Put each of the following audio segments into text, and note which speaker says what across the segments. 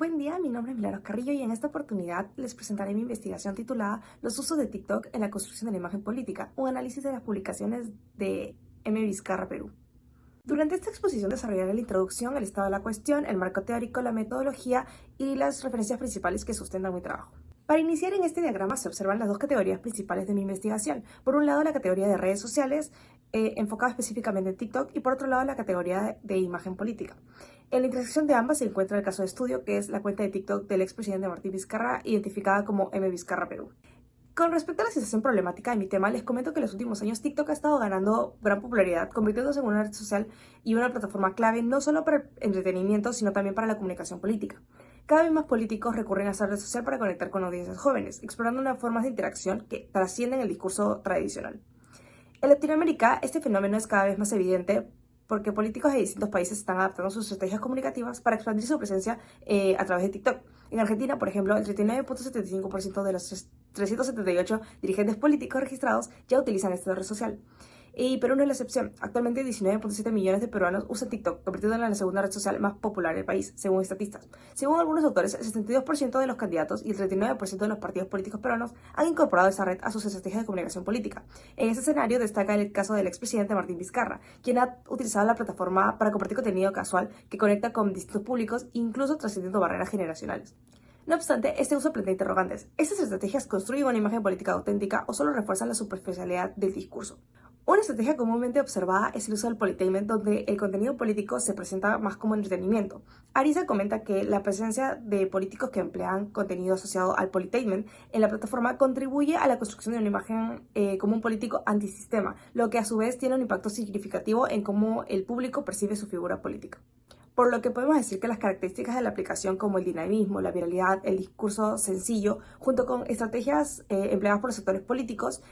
Speaker 1: Buen día, mi nombre es Milagros Carrillo y en esta oportunidad les presentaré mi investigación titulada Los usos de TikTok en la construcción de la imagen política, un análisis de las publicaciones de M. Vizcarra, Perú. Durante esta exposición desarrollaré la introducción, el estado de la cuestión, el marco teórico, la metodología y las referencias principales que sustentan mi trabajo. Para iniciar en este diagrama se observan las dos categorías principales de mi investigación. Por un lado, la categoría de redes sociales, enfocada específicamente en TikTok, y por otro lado, la categoría de imagen política. En la intersección de ambas se encuentra el caso de estudio, que es la cuenta de TikTok del expresidente Martín Vizcarra, identificada como M. Vizcarra Perú. Con respecto a la situación problemática de mi tema, les comento que en los últimos años TikTok ha estado ganando gran popularidad, convirtiéndose en una red social y una plataforma clave no solo para el entretenimiento, sino también para la comunicación política. Cada vez más políticos recurren a esta red social para conectar con audiencias jóvenes, explorando unas formas de interacción que trascienden el discurso tradicional. En Latinoamérica, este fenómeno es cada vez más evidente porque políticos de distintos países están adaptando sus estrategias comunicativas para expandir su presencia a través de TikTok. En Argentina, por ejemplo, el 39.75% de los 378 dirigentes políticos registrados ya utilizan esta red social. Y Perú no es la excepción. Actualmente 19.7 millones de peruanos usan TikTok, convirtiéndola en la segunda red social más popular del país, según estatistas. Según algunos autores, el 62% de los candidatos y el 39% de los partidos políticos peruanos han incorporado esa red a sus estrategias de comunicación política. En ese escenario destaca el caso del expresidente Martín Vizcarra, quien ha utilizado la plataforma para compartir contenido casual que conecta con distintos públicos, incluso trascendiendo barreras generacionales. No obstante, este uso plantea interrogantes. ¿Estas estrategias construyen una imagen política auténtica o solo refuerzan la superficialidad del discurso? Una estrategia comúnmente observada es el uso del politainment, donde el contenido político se presenta más como entretenimiento. Arisa comenta que la presencia de políticos que emplean contenido asociado al politainment en la plataforma contribuye a la construcción de una imagen como un político antisistema, lo que a su vez tiene un impacto significativo en cómo el público percibe su figura política. Por lo que podemos decir que las características de la aplicación, como el dinamismo, la viralidad, el discurso sencillo, junto con estrategias empleadas por los sectores políticos,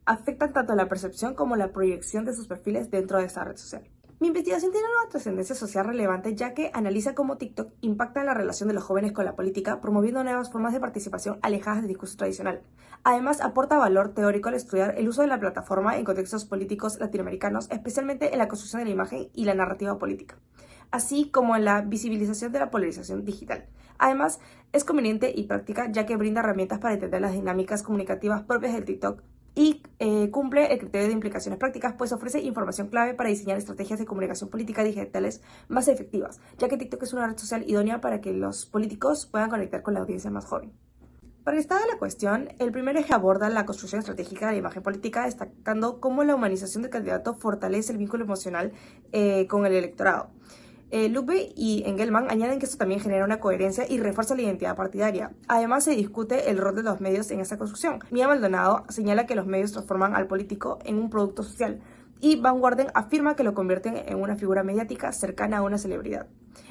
Speaker 1: afectan tanto la percepción como la proyección de sus perfiles dentro de esta red social. Mi investigación tiene una trascendencia social relevante, ya que analiza cómo TikTok impacta en la relación de los jóvenes con la política, promoviendo nuevas formas de participación alejadas del discurso tradicional. Además, aporta valor teórico al estudiar el uso de la plataforma en contextos políticos latinoamericanos, especialmente en la construcción de la imagen y la narrativa política, así como en la visibilización de la polarización digital. Además, es conveniente y práctica, ya que brinda herramientas para entender las dinámicas comunicativas propias del TikTok y cumple el criterio de implicaciones prácticas, pues ofrece información clave para diseñar estrategias de comunicación política digitales más efectivas, ya que TikTok es una red social idónea para que los políticos puedan conectar con la audiencia más joven. Para el estado de la cuestión, el primer eje aborda la construcción estratégica de la imagen política, destacando cómo la humanización del candidato fortalece el vínculo emocional con el electorado. Lupe y Engelman añaden que esto también genera una coherencia y refuerza la identidad partidaria. Además, se discute el rol de los medios en esta construcción. Mía Maldonado señala que los medios transforman al político en un producto social, y Van Warden afirma que lo convierten en una figura mediática cercana a una celebridad.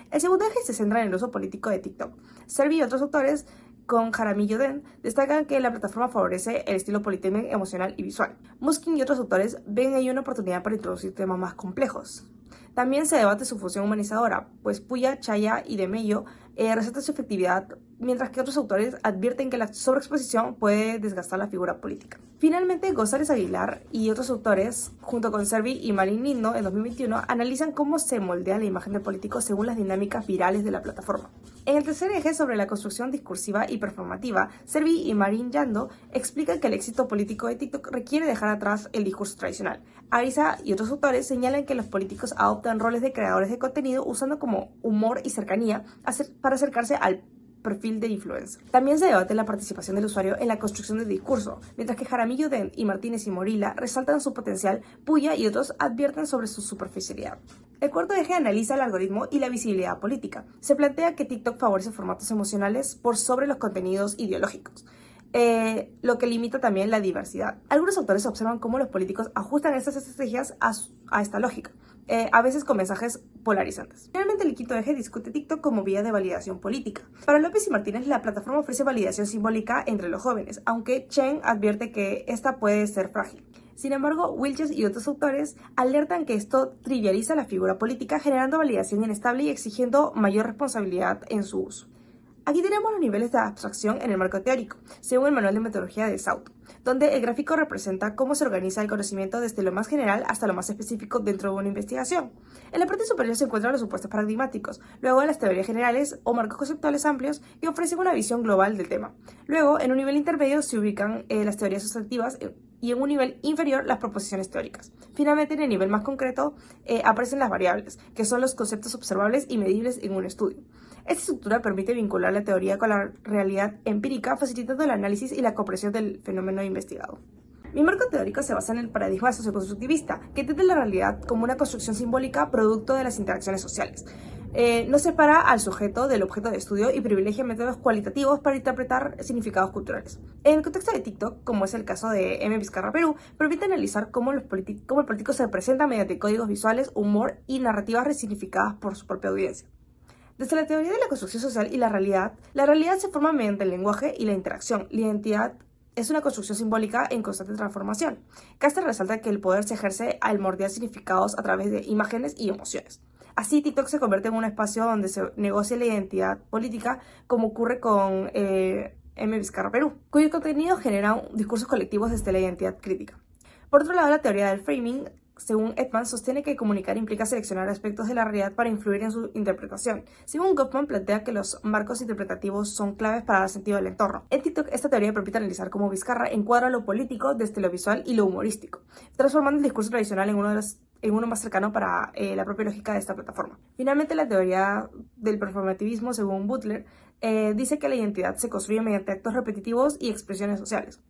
Speaker 1: El segundo eje se centra en el uso político de TikTok. Servi y otros autores, con Jaramillo Den, destacan que la plataforma favorece el estilo politainment emocional y visual. Muskin y otros autores ven ahí una oportunidad para introducir temas más complejos. También se debate su función humanizadora, pues Puya, Chaya y De Mello resaltan su efectividad, mientras que otros autores advierten que la sobreexposición puede desgastar la figura política. Finalmente, González Aguilar y otros autores, junto con Servi y Marín Lindo, en 2021, analizan cómo se moldea la imagen del político según las dinámicas virales de la plataforma. En el tercer eje, sobre la construcción discursiva y performativa, Servi y Marín Yando explican que el éxito político de TikTok requiere dejar atrás el discurso tradicional. Arisa y otros autores señalan que los políticos adoptan roles de creadores de contenido usando como humor y cercanía para acercarse al perfil de influencer. También se debate la participación del usuario en la construcción del discurso, mientras que Jaramillo Den y Martínez y Morila resaltan su potencial, Puya y otros advierten sobre su superficialidad. El cuarto eje analiza el algoritmo y la visibilidad política. Se plantea que TikTok favorece formatos emocionales por sobre los contenidos ideológicos, lo que limita también la diversidad. Algunos autores observan cómo los políticos ajustan estas estrategias a esta lógica, a veces con mensajes polarizantes. Finalmente, el quinto eje discute TikTok como vía de validación política. Para López y Martínez, la plataforma ofrece validación simbólica entre los jóvenes, aunque Chen advierte que esta puede ser frágil. Sin embargo, Wilches y otros autores alertan que esto trivializa la figura política, generando validación inestable y exigiendo mayor responsabilidad en su uso. Aquí tenemos los niveles de abstracción en el marco teórico, según el manual de metodología de Sauto, donde el gráfico representa cómo se organiza el conocimiento desde lo más general hasta lo más específico dentro de una investigación. En la parte superior se encuentran los supuestos paradigmáticos, luego las teorías generales o marcos conceptuales amplios que ofrecen una visión global del tema. Luego, en un nivel intermedio se ubican las teorías sustantivas y en un nivel inferior las proposiciones teóricas. Finalmente, en el nivel más concreto aparecen las variables, que son los conceptos observables y medibles en un estudio. Esta estructura permite vincular la teoría con la realidad empírica, facilitando el análisis y la comprensión del fenómeno investigado. Mi marco teórico se basa en el paradigma socioconstructivista, que entiende la realidad como una construcción simbólica producto de las interacciones sociales. No separa al sujeto del objeto de estudio y privilegia métodos cualitativos para interpretar significados culturales. En el contexto de TikTok, como es el caso de M. Vizcarra Perú, permite analizar cómo el político se representa mediante códigos visuales, humor y narrativas resignificadas por su propia audiencia. Desde la teoría de la construcción social y la realidad se forma mediante el lenguaje y la interacción. La identidad es una construcción simbólica en constante transformación. Caster resalta que el poder se ejerce al moldear significados a través de imágenes y emociones. Así, TikTok se convierte en un espacio donde se negocia la identidad política, como ocurre con M. Vizcarra Perú, cuyo contenido genera discursos colectivos desde la identidad crítica. Por otro lado, la teoría del framing, según Edman, sostiene que comunicar implica seleccionar aspectos de la realidad para influir en su interpretación. Según Goffman, plantea que los marcos interpretativos son claves para dar sentido al entorno. En TikTok, esta teoría permite analizar cómo Vizcarra encuadra lo político desde lo visual y lo humorístico, transformando el discurso tradicional en uno más cercano para la propia lógica de esta plataforma. Finalmente, la teoría del performativismo, según Butler, dice que la identidad se construye mediante actos repetitivos y expresiones sociales.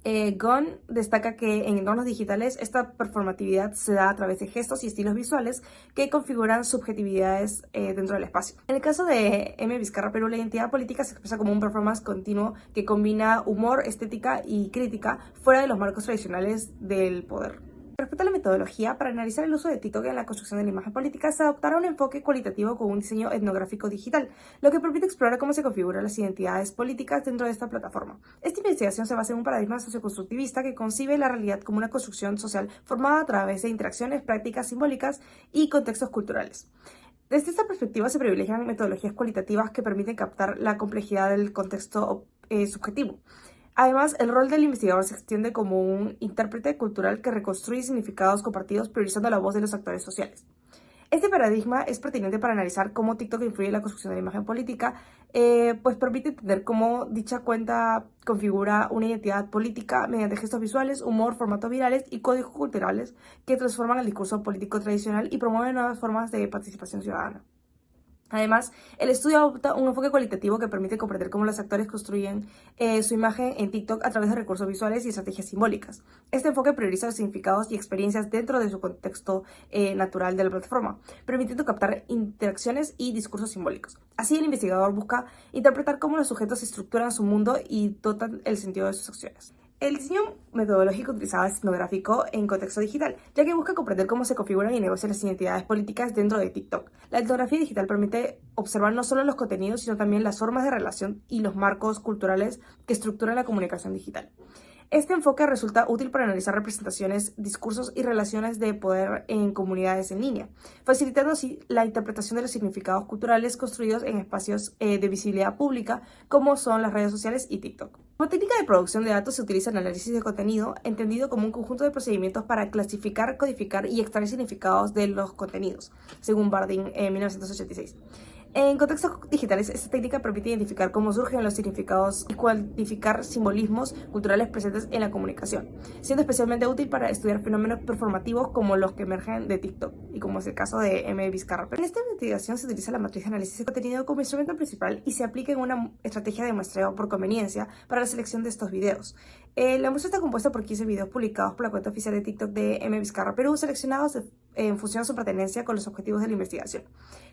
Speaker 1: Gunn destaca que en entornos digitales esta performatividad se da a través de gestos y estilos visuales que configuran subjetividades dentro del espacio. En el caso de M. Vizcarra Perú, la identidad política se expresa como un performance continuo que combina humor, estética y crítica fuera de los marcos tradicionales del poder. Respecto a la metodología, para analizar el uso de TikTok en la construcción de la imagen política, se adoptará un enfoque cualitativo con un diseño etnográfico digital, lo que permite explorar cómo se configuran las identidades políticas dentro de esta plataforma. Esta investigación se basa en un paradigma socioconstructivista que concibe la realidad como una construcción social formada a través de interacciones, prácticas simbólicas y contextos culturales. Desde esta perspectiva se privilegian metodologías cualitativas que permiten captar la complejidad del contexto subjetivo. Además, el rol del investigador se extiende como un intérprete cultural que reconstruye significados compartidos priorizando la voz de los actores sociales. Este paradigma es pertinente para analizar cómo TikTok influye en la construcción de la imagen política, pues permite entender cómo dicha cuenta configura una identidad política mediante gestos visuales, humor, formatos virales y códigos culturales que transforman el discurso político tradicional y promueven nuevas formas de participación ciudadana. Además, el estudio adopta un enfoque cualitativo que permite comprender cómo los actores construyen su imagen en TikTok a través de recursos visuales y estrategias simbólicas. Este enfoque prioriza los significados y experiencias dentro de su contexto natural de la plataforma, permitiendo captar interacciones y discursos simbólicos. Así, el investigador busca interpretar cómo los sujetos estructuran su mundo y dotan el sentido de sus acciones. El diseño metodológico utilizado es etnográfico en contexto digital, ya que busca comprender cómo se configuran y negocian las identidades políticas dentro de TikTok. La etnografía digital permite observar no solo los contenidos, sino también las formas de relación y los marcos culturales que estructuran la comunicación digital. Este enfoque resulta útil para analizar representaciones, discursos y relaciones de poder en comunidades en línea, facilitando así la interpretación de los significados culturales construidos en espacios de visibilidad pública, como son las redes sociales y TikTok. Como técnica de producción de datos se utiliza el análisis de contenido, entendido como un conjunto de procedimientos para clasificar, codificar y extraer significados de los contenidos, según Bardeen en 1986. En contextos digitales, esta técnica permite identificar cómo surgen los significados y cuantificar simbolismos culturales presentes en la comunicación, siendo especialmente útil para estudiar fenómenos performativos como los que emergen de TikTok, y como es el caso de M. Vizcarra. En esta investigación se utiliza la matriz de análisis de contenido como instrumento principal y se aplica en una estrategia de muestreo por conveniencia para la selección de estos videos. La muestra está compuesta por 15 videos publicados por la cuenta oficial de TikTok de M. Vizcarra Perú, seleccionados en función de su pertenencia con los objetivos de la investigación.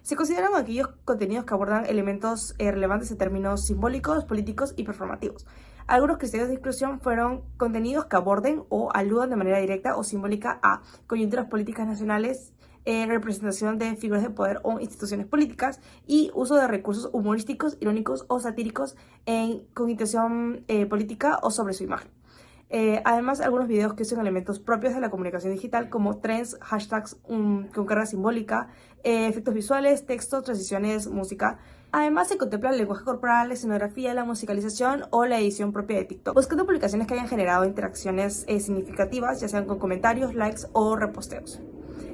Speaker 1: Se consideran aquellos contenidos que abordan elementos relevantes en términos simbólicos, políticos y performativos. Algunos criterios de exclusión fueron contenidos que aborden o aludan de manera directa o simbólica a coyunturas políticas nacionales, representación de figuras de poder o instituciones políticas y uso de recursos humorísticos, irónicos o satíricos con intención política o sobre su imagen. Además, algunos videos que usan elementos propios de la comunicación digital como trends, hashtags con carga simbólica, efectos visuales, textos, transiciones, música, Además, se contempla el lenguaje corporal, la escenografía, la musicalización o la edición propia de TikTok, buscando publicaciones que hayan generado interacciones significativas, ya sean con comentarios, likes o reposteos.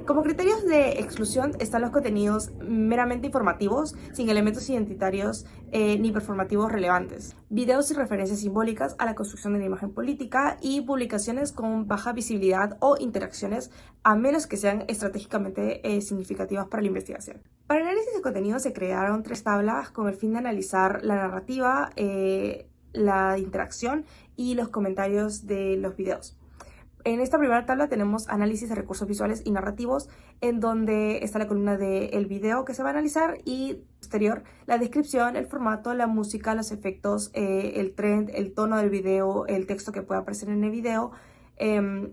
Speaker 1: Como criterios de exclusión están los contenidos meramente informativos, sin elementos identitarios ni performativos relevantes, videos y referencias simbólicas a la construcción de la imagen política y publicaciones con baja visibilidad o interacciones, a menos que sean estratégicamente significativas para la investigación. Para el análisis de contenido se crearon 3 tablas con el fin de analizar la narrativa, la interacción y los comentarios de los videos. En esta primera tabla tenemos análisis de recursos visuales y narrativos, en donde está la columna del video que se va a analizar y posterior la descripción, el formato, la música, los efectos, el trend, el tono del video, el texto que puede aparecer en el video,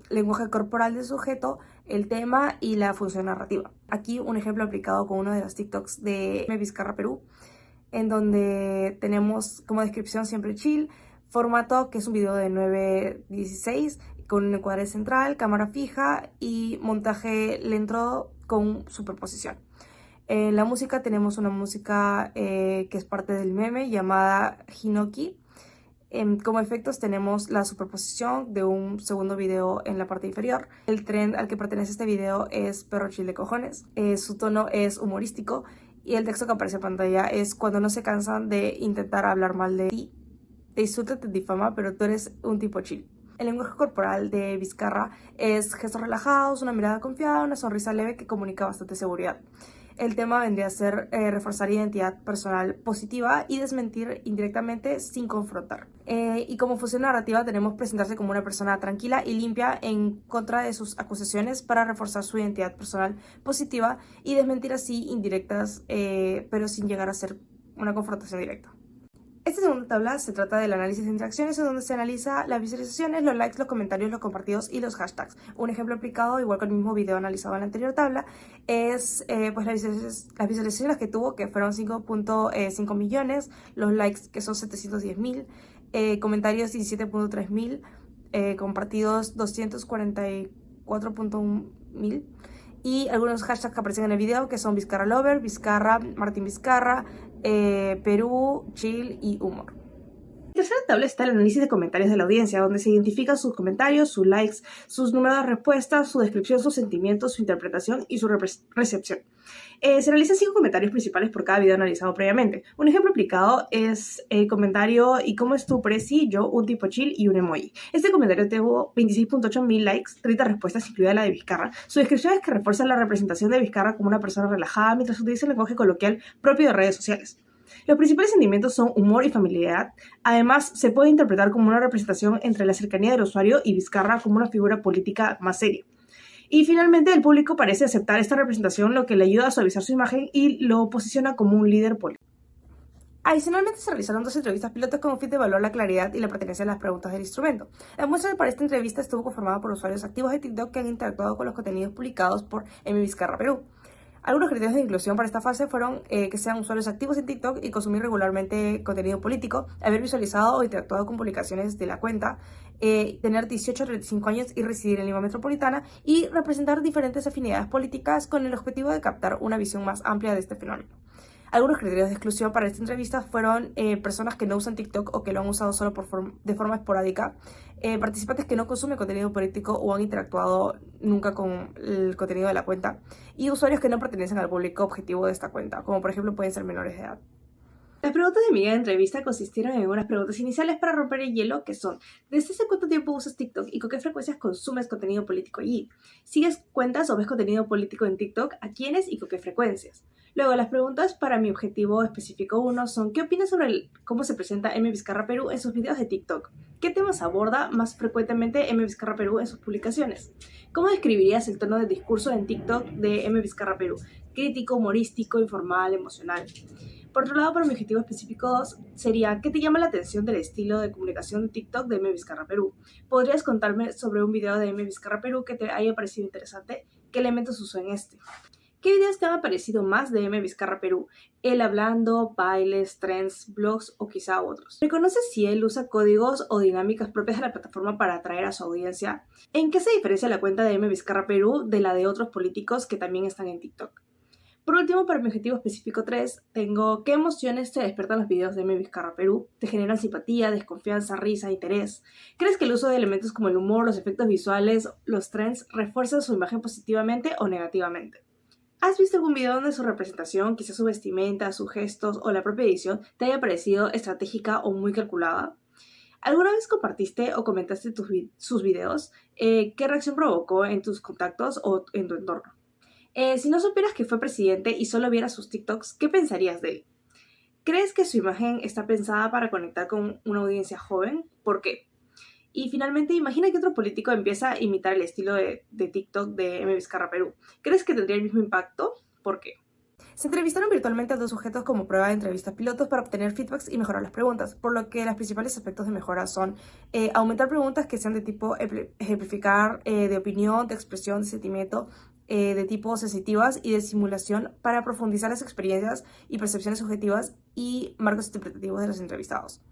Speaker 1: lenguaje corporal del sujeto, el tema y la función narrativa. Aquí un ejemplo aplicado con uno de los TikToks de M. Vizcarra Perú, en donde tenemos como descripción siempre chill, formato que es un video de 9:16 con un encuadre central, cámara fija y montaje lento con superposición. En la música tenemos una música que es parte del meme llamada Hinoki. Como efectos tenemos la superposición de un segundo video en la parte inferior. El trend al que pertenece este video es perro chill de cojones. Su tono es humorístico y el texto que aparece en pantalla es: cuando no se cansan de intentar hablar mal de ti, te insulta, te difama, pero tú eres un tipo chill. El lenguaje corporal de Vizcarra es gestos relajados, una mirada confiada, una sonrisa leve que comunica bastante seguridad. El tema vendría a ser reforzar identidad personal positiva y desmentir indirectamente sin confrontar. Y como función narrativa tenemos presentarse como una persona tranquila y limpia en contra de sus acusaciones para reforzar su identidad personal positiva y desmentir así indirectas, pero sin llegar a ser una confrontación directa. Esta segunda tabla se trata del análisis de interacciones, en donde se analiza las visualizaciones, los likes, los comentarios, los compartidos y los hashtags. Un ejemplo aplicado, igual que el mismo video analizado en la anterior tabla, es pues las visualizaciones que tuvo, que fueron 5.5 millones, los likes que son 710.000, comentarios 17.3 mil, compartidos 244.1 mil. Y algunos hashtags que aparecen en el video, que son Vizcarra Lover, Vizcarra, Martín Vizcarra, Perú, Chill y Humor. En la tercera tabla está el análisis de comentarios de la audiencia, donde se identifican sus comentarios, sus likes, sus números de respuestas, su descripción, sus sentimientos, su interpretación y su recepción. Se realizan 5 comentarios principales por cada video analizado previamente. Un ejemplo aplicado es el comentario: ¿y cómo es tu presi? Yo, un tipo chill y un emoji. Este comentario tuvo 26.8 mil likes, 30 respuestas, incluida la de Vizcarra. Su descripción es que refuerza la representación de Vizcarra como una persona relajada mientras utiliza el lenguaje coloquial propio de redes sociales. Los principales sentimientos son humor y familiaridad. Además, se puede interpretar como una representación entre la cercanía del usuario y Vizcarra como una figura política más seria. Y finalmente, el público parece aceptar esta representación, lo que le ayuda a suavizar su imagen y lo posiciona como un líder político. Adicionalmente, se realizaron 2 entrevistas pilotos con un fin de evaluar la claridad y la pertenencia de las preguntas del instrumento. La muestra para esta entrevista estuvo conformada por usuarios activos de TikTok que han interactuado con los contenidos publicados por M. Vizcarra Perú. Algunos criterios de inclusión para esta fase fueron que sean usuarios activos en TikTok y consumir regularmente contenido político, haber visualizado o interactuado con publicaciones de la cuenta, tener 18 a 35 años y residir en Lima Metropolitana y representar diferentes afinidades políticas con el objetivo de captar una visión más amplia de este fenómeno. Algunos criterios de exclusión para esta entrevista fueron personas que no usan TikTok o que lo han usado solo de forma esporádica, participantes que no consumen contenido político o han interactuado nunca con el contenido de la cuenta, y usuarios que no pertenecen al público objetivo de esta cuenta, como por ejemplo pueden ser menores de edad. Las preguntas de mi guía de entrevista consistieron en unas preguntas iniciales para romper el hielo, que son: ¿desde hace cuánto tiempo usas TikTok y con qué frecuencias consumes contenido político allí? ¿Sigues cuentas o ves contenido político en TikTok? ¿A quiénes y con qué frecuencias? Luego, las preguntas para mi objetivo específico 1 son: ¿qué opinas sobre cómo se presenta M. Vizcarra Perú en sus videos de TikTok? ¿Qué temas aborda más frecuentemente M. Vizcarra Perú en sus publicaciones? ¿Cómo describirías el tono de discurso en TikTok de M. Vizcarra Perú? ¿Crítico, humorístico, informal, emocional? Por otro lado, para mi objetivo específico 2 sería: ¿qué te llama la atención del estilo de comunicación de TikTok de M. Vizcarra Perú? ¿Podrías contarme sobre un video de M. Vizcarra Perú que te haya parecido interesante? ¿Qué elementos usó en este? ¿Qué videos te han parecido más de M. Vizcarra Perú? Él hablando, bailes, trends, blogs o quizá otros. ¿Reconoces si él usa códigos o dinámicas propias de la plataforma para atraer a su audiencia? ¿En qué se diferencia la cuenta de M. Vizcarra Perú de la de otros políticos que también están en TikTok? Por último, para mi objetivo específico 3, tengo ¿qué emociones te despiertan los videos de M. Vizcarra Perú? ¿Te generan simpatía, desconfianza, risa, interés? ¿Crees que el uso de elementos como el humor, los efectos visuales, los trends refuerzan su imagen positivamente o negativamente? ¿Has visto algún video donde su representación, quizás su vestimenta, sus gestos o la propia edición, te haya parecido estratégica o muy calculada? ¿Alguna vez compartiste o comentaste sus videos? ¿Qué reacción provocó en tus contactos o en tu entorno? Si no supieras que fue presidente y solo vieras sus TikToks, ¿qué pensarías de él? ¿Crees que su imagen está pensada para conectar con una audiencia joven? ¿Por qué? Y finalmente, imagina que otro político empieza a imitar el estilo de TikTok de M. Vizcarra Perú. ¿Crees que tendría el mismo impacto? ¿Por qué? Se entrevistaron virtualmente a 2 sujetos como prueba de entrevistas pilotos para obtener feedbacks y mejorar las preguntas, por lo que los principales aspectos de mejora son aumentar preguntas que sean de tipo ejemplificar, de opinión, de expresión, de sentimiento, de tipo sensitivas y de simulación para profundizar las experiencias y percepciones subjetivas y marcos interpretativos de los entrevistados.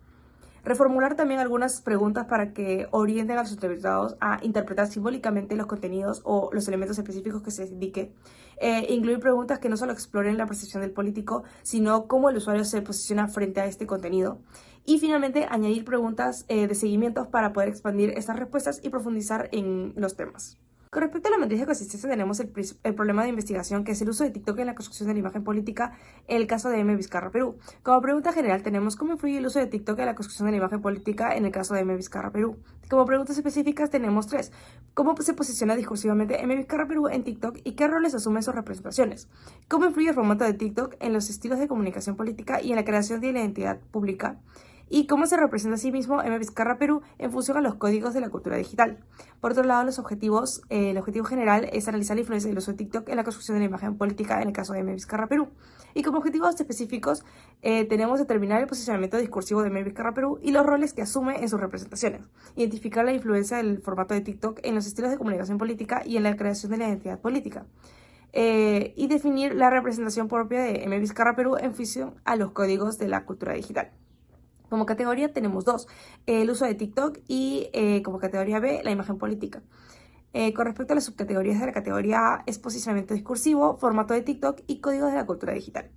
Speaker 1: Reformular también algunas preguntas para que orienten a los entrevistados a interpretar simbólicamente los contenidos o los elementos específicos que se indique. Incluir preguntas que no solo exploren la percepción del político, sino cómo el usuario se posiciona frente a este contenido. Y finalmente, añadir preguntas de seguimientos para poder expandir estas respuestas y profundizar en los temas. Con respecto a la matriz de consistencia, tenemos el problema de investigación, que es el uso de TikTok en la construcción de la imagen política, en el caso de M. Vizcarra Perú. Como pregunta general, tenemos cómo influye el uso de TikTok en la construcción de la imagen política en el caso de M. Vizcarra Perú. Como preguntas específicas, tenemos 3. ¿Cómo se posiciona discursivamente M. Vizcarra Perú en TikTok y qué roles asumen sus representaciones? ¿Cómo influye el formato de TikTok en los estilos de comunicación política y en la creación de la identidad pública? ¿Y cómo se representa a sí mismo M. Vizcarra Perú en función a los códigos de la cultura digital? Por otro lado, el objetivo general es analizar la influencia del uso de TikTok en la construcción de la imagen política en el caso de M. Vizcarra Perú. Y como objetivos específicos, tenemos determinar el posicionamiento discursivo de M. Vizcarra Perú y los roles que asume en sus representaciones. Identificar la influencia del formato de TikTok en los estilos de comunicación política y en la creación de la identidad política. Y definir la representación propia de M. Vizcarra Perú en función a los códigos de la cultura digital. Como categoría tenemos 2, el uso de TikTok y como categoría B, la imagen política. Con respecto a las subcategorías de la categoría A, es posicionamiento discursivo, formato de TikTok y códigos de la cultura digital.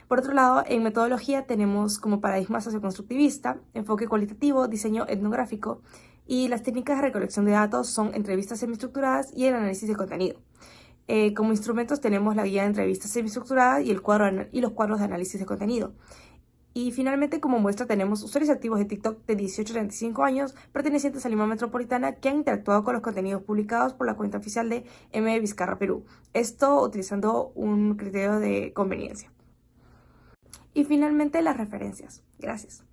Speaker 1: Por otro lado, en metodología tenemos como paradigma socioconstructivista, enfoque cualitativo, diseño etnográfico y las técnicas de recolección de datos son entrevistas semiestructuradas y el análisis de contenido. Como instrumentos tenemos la guía de entrevistas semiestructuradas y los cuadros de análisis de contenido. Y finalmente, como muestra, tenemos usuarios activos de TikTok de 18 a 35 años pertenecientes a Lima Metropolitana que han interactuado con los contenidos publicados por la cuenta oficial de M. Vizcarra Perú. Esto utilizando un criterio de conveniencia. Y finalmente, las referencias. Gracias.